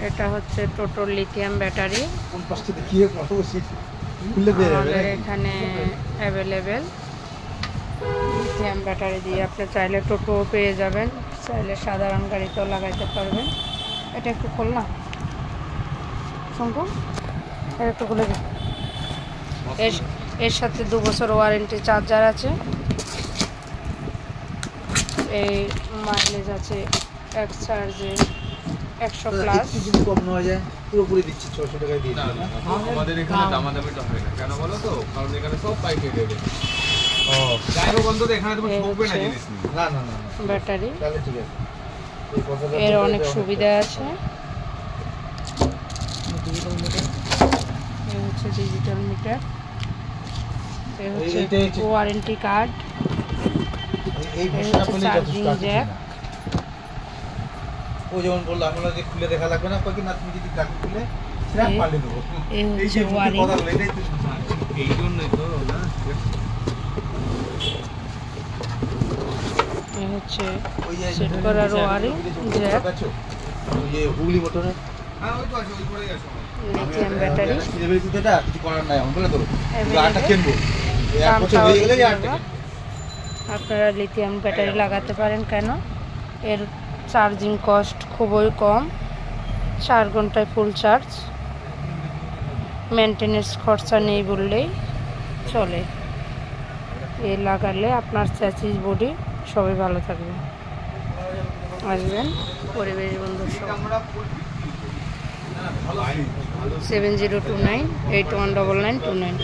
এটা হচ্ছে টোটোর লিথিয়াম ব্যাটারি আমাদের এখানে অ্যাভেলেবেল। লিথিয়াম ব্যাটারি দিয়ে আপনি চাইলে টোটোও পেয়ে যাবেন, চাইলে সাধারণ গাড়িতেও লাগাইতে পারবেন। এটা একটু খোল না শঙ্কু, এটা একটু খুলে দিন। এর সাথে 2 বছর ওয়ারেন্টি চার্জার আছে। এই মাইলেজ আছে এক চার্জে 100 প্লাস। যদি কম না যায় পুরোপুরি দিচ্ছি 600 টাকায় দিয়ে দিই। আমাদের এখানে দামাদামিটা হয় না কেন বলো তো, কারণ এখানে সব পাইকে দেবে। ও যাই হোক অন্তত এখানে তুমি ঠকবে না জিনিস নিয়ে। না না না ব্যাটারি তাহলে ঠিক আছে। এর অনেক সুবিধা আছে। এই হচ্ছে ডিজিটাল মিটার, এই হচ্ছে ওয়ারেন্টি কার্ড, এই এই বিষয়টা হচ্ছে বলে চার্জিং জ্যাক। ও যেমন বললো আমরা যে খুলে দেখা লাগবে না, কয়েকদিন না তুমি যদি গাড়ি খুলে সেটা পাল্টে দেবো। এই হচ্ছে ওয়ারিং। এই জন্যই তো না, এই হচ্ছে সেট করার ওয়ারিং জ্যাক। ওই যে হুগলি মোটরে হ্যাঁ ওই তো আছে, ওই পড়ে গেছে। লিথিয়াম ব্যাটারি এটা কিছু করার নাই, আমি বলে দেবো আটটা কিনবো, এই 1 বছর হয়ে গেলে আটটা। আপনারা লিথিয়াম ব্যাটারি লাগাতে পারেন। কেন? এর চার্জিং কস্ট খুবই কম, 4 ঘন্টায় ফুল চার্জ, মেনটেনেন্স খরচা নেই বললেই চলে। এ লাগালে আপনার চ্যাসিস বডি সবই ভালো থাকবে। আসবেন পরিবেশ বন্ধু সব। 7029819929।